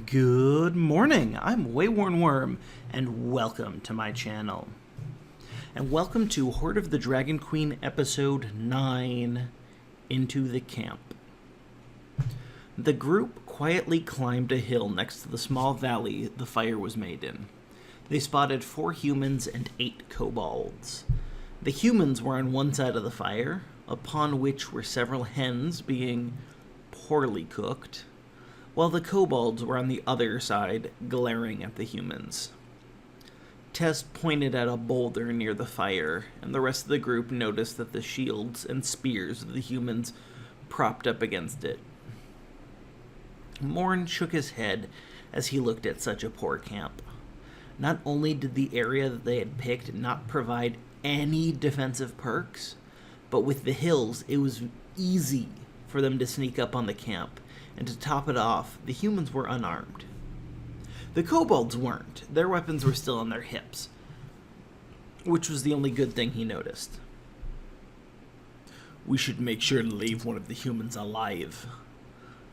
Good morning, I'm WaywornWyrm, and welcome to my channel. And welcome to Hoard of the Dragon Queen episode 9, Into the Camp. The group quietly climbed a hill next to the small valley the fire was made in. They spotted 4 humans and 8 kobolds. The humans were on one side of the fire, upon which were several hens being poorly cooked, while the kobolds were on the other side, glaring at the humans. Tess pointed at a boulder near the fire, and the rest of the group noticed that the shields and spears of the humans propped up against it. Morn shook his head as he looked at such a poor camp. Not only did the area that they had picked not provide any defensive perks, but with the hills, it was easy for them to sneak up on the camp. And to top it off, the humans were unarmed. The kobolds weren't. Their weapons were still on their hips, which was the only good thing he noticed. We should make sure to leave one of the humans alive.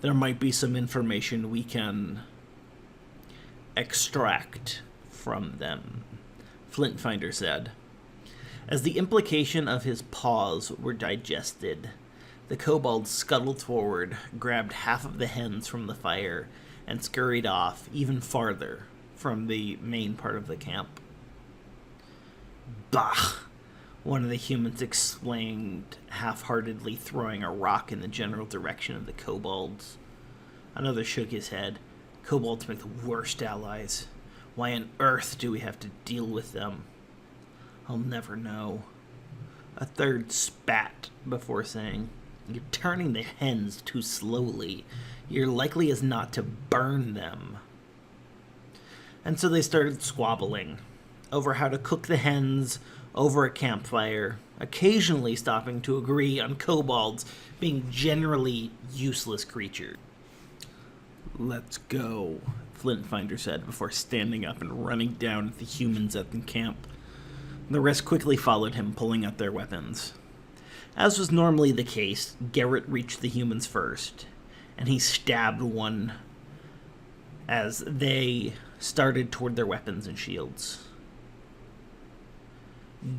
There might be some information we can extract from them, Flintfinder said. As the implication of his pause were digested, the kobolds scuttled forward, grabbed half of the hens from the fire, and scurried off even farther from the main part of the camp. Bah! One of the humans exclaimed, half-heartedly throwing a rock in the general direction of the kobolds. Another shook his head. Kobolds make the worst allies. Why on earth do we have to deal with them? I'll never know. A third spat before saying, You're turning the hens too slowly. You're likely as not to burn them. And so they started squabbling over how to cook the hens over a campfire, occasionally stopping to agree on kobolds being generally useless creatures. Let's go, Flintfinder said before standing up and running down at the humans at the camp. The rest quickly followed him, pulling out their weapons. As was normally the case, Garrett reached the humans first, and he stabbed one as they started toward their weapons and shields.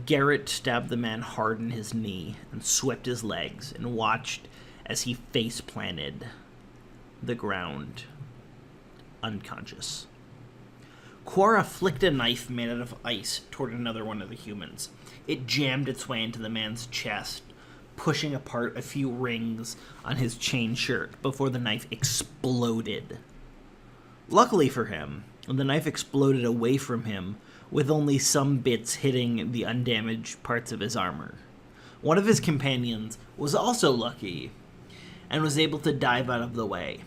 Garrett stabbed the man hard in his knee and swept his legs and watched as he face-planted the ground, unconscious. Quora flicked a knife made out of ice toward another one of the humans. It jammed its way into the man's chest, pushing apart a few rings on his chain shirt before the knife exploded. Luckily for him, the knife exploded away from him, with only some bits hitting the undamaged parts of his armor. One of his companions was also lucky and was able to dive out of the way,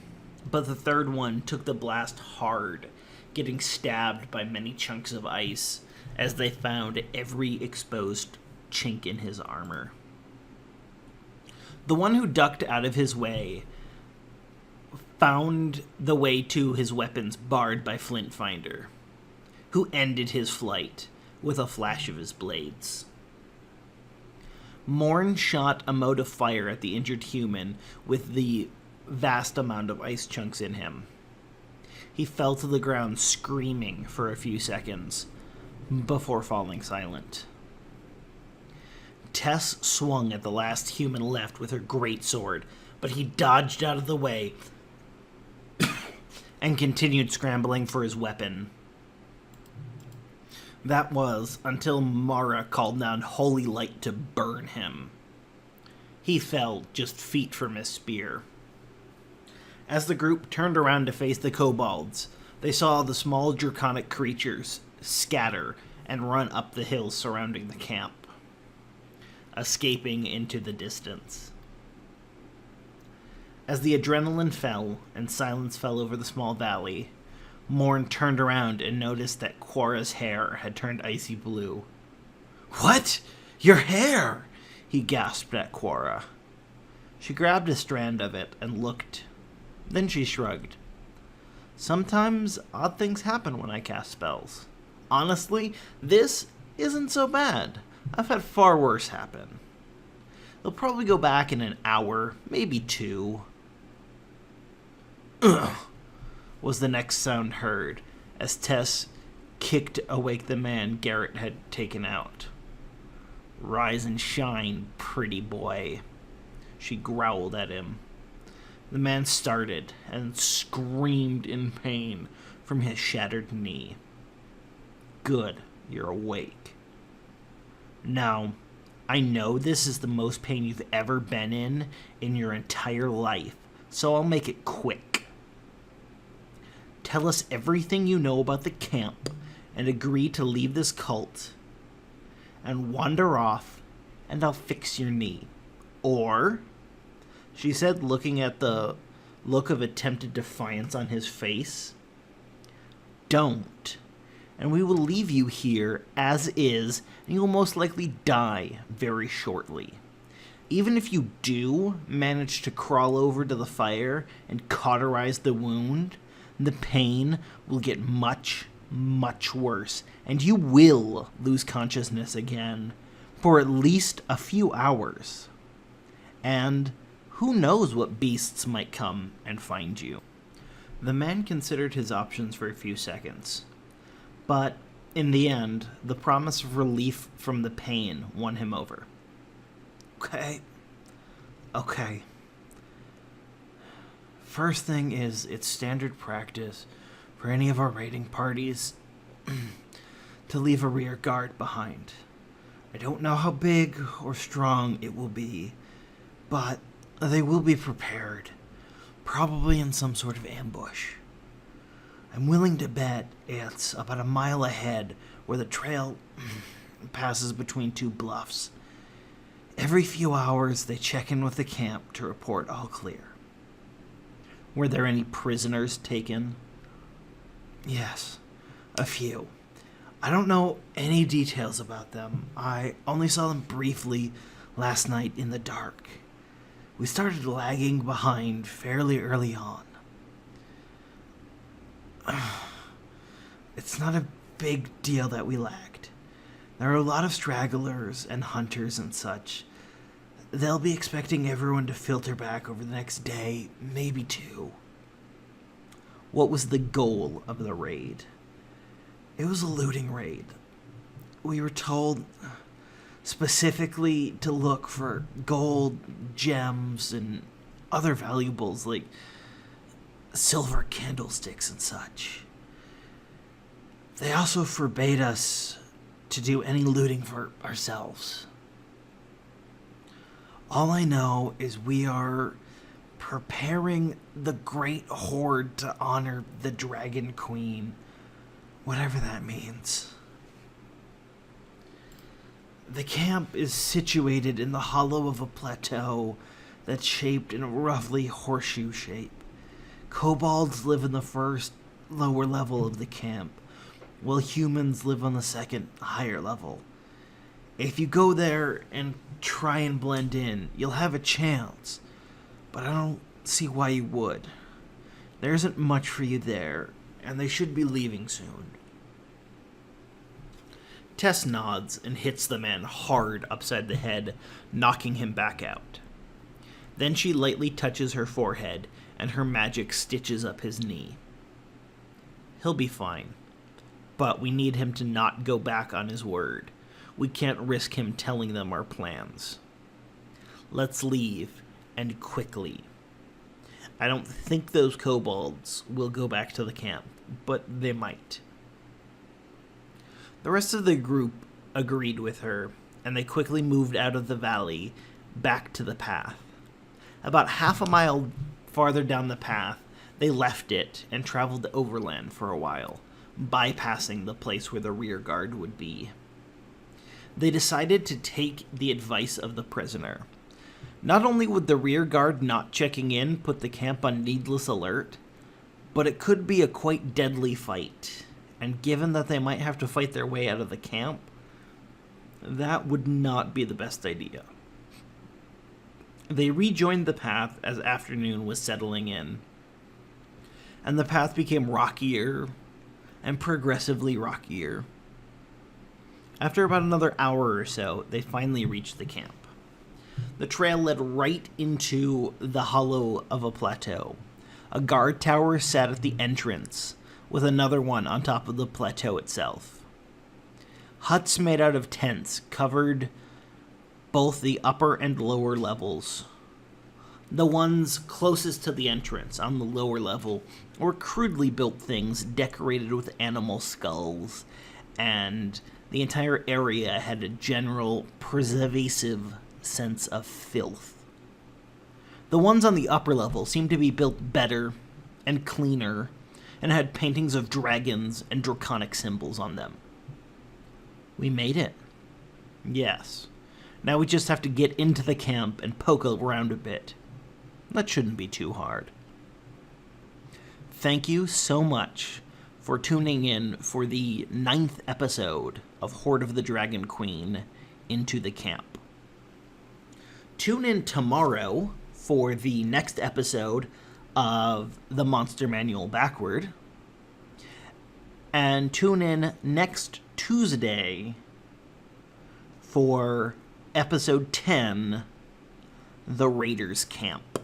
but the third one took the blast hard, getting stabbed by many chunks of ice as they found every exposed chink in his armor. The one who ducked out of his way found the way to his weapons barred by Flintfinder, who ended his flight with a flash of his blades. Morn shot a mote of fire at the injured human with the vast amount of ice chunks in him. He fell to the ground screaming for a few seconds before falling silent. Tess swung at the last human left with her greatsword, but he dodged out of the way and continued scrambling for his weapon. That was until Mara called down holy light to burn him. He fell just feet from his spear. As the group turned around to face the kobolds, they saw the small draconic creatures scatter and run up the hills surrounding the camp, escaping into the distance. As the adrenaline fell and silence fell over the small valley, Morn turned around and noticed that Quora's hair had turned icy blue. What? Your hair! He gasped at Quora. She grabbed a strand of it and looked. Then she shrugged. Sometimes odd things happen when I cast spells. Honestly, this isn't so bad. I've had far worse happen. They'll probably go back in an hour, maybe 2. Ugh. was the next sound heard, as Tess kicked awake the man Garrett had taken out. "Rise and shine, pretty boy," she growled at him. The man started and screamed in pain from his shattered knee. "Good, you're awake. Now, I know this is the most pain you've ever been in your entire life, so I'll make it quick. Tell us everything you know about the camp and agree to leave this cult and wander off, and I'll fix your knee. Or," she said, looking at the look of attempted defiance on his face, "don't, and we will leave you here as is, and you will most likely die very shortly. Even if you do manage to crawl over to the fire and cauterize the wound, the pain will get much, much worse, and you will lose consciousness again for at least a few hours. And who knows what beasts might come and find you." The man considered his options for a few seconds, but in the end, the promise of relief from the pain won him over. Okay. First thing is, it's standard practice for any of our raiding parties to leave a rear guard behind. I don't know how big or strong it will be, but they will be prepared, probably in some sort of ambush. I'm willing to bet it's about a mile ahead where the trail passes between two bluffs. Every few hours, they check in with the camp to report all clear. Were there any prisoners taken? Yes, a few. I don't know any details about them. I only saw them briefly last night in the dark. We started lagging behind fairly early on. It's not a big deal that we lagged. There are a lot of stragglers and hunters and such. They'll be expecting everyone to filter back over the next day, maybe two. What was the goal of the raid? It was a looting raid. We were told specifically to look for gold, gems, and other valuables like silver candlesticks and such. They also forbade us to do any looting for ourselves. All I know is we are preparing the Great Hoard to honor the Dragon Queen, whatever that means. The camp is situated in the hollow of a plateau that's shaped in a roughly horseshoe shape. Kobolds live in the first, lower level of the camp, while humans live on the second, higher level. If you go there and try and blend in, you'll have a chance, but I don't see why you would. There isn't much for you there, and they should be leaving soon. Tess nods and hits the man hard upside the head, knocking him back out. Then she lightly touches her forehead, and her magic stitches up his knee. He'll be fine, but we need him to not go back on his word. We can't risk him telling them our plans. Let's leave, and quickly. I don't think those kobolds will go back to the camp, but they might. The rest of the group agreed with her, and they quickly moved out of the valley back to the path. About half a mile farther down the path, they left it and traveled overland for a while, bypassing the place where the rear guard would be. They decided to take the advice of the prisoner. Not only would the rear guard not checking in put the camp on needless alert, but it could be a quite deadly fight, and given that they might have to fight their way out of the camp, that would not be the best idea. They rejoined the path as afternoon was settling in, and the path became rockier and progressively rockier. After about another hour or so, they finally reached the camp. The trail led right into the hollow of a plateau. A guard tower sat at the entrance, with another one on top of the plateau itself. Huts made out of tents covered both the upper and lower levels. The ones closest to the entrance, on the lower level, were crudely built things decorated with animal skulls, and the entire area had a general pervasive sense of filth. The ones on the upper level seemed to be built better and cleaner, and had paintings of dragons and draconic symbols on them. We made it. Yes. Now we just have to get into the camp and poke around a bit. That shouldn't be too hard. Thank you so much for tuning in for the 9th episode of Hoard of the Dragon Queen Into the Camp. Tune in tomorrow for the next episode of the Monster Manual Backward. And tune in next Tuesday for episode 10, The Raiders Camp.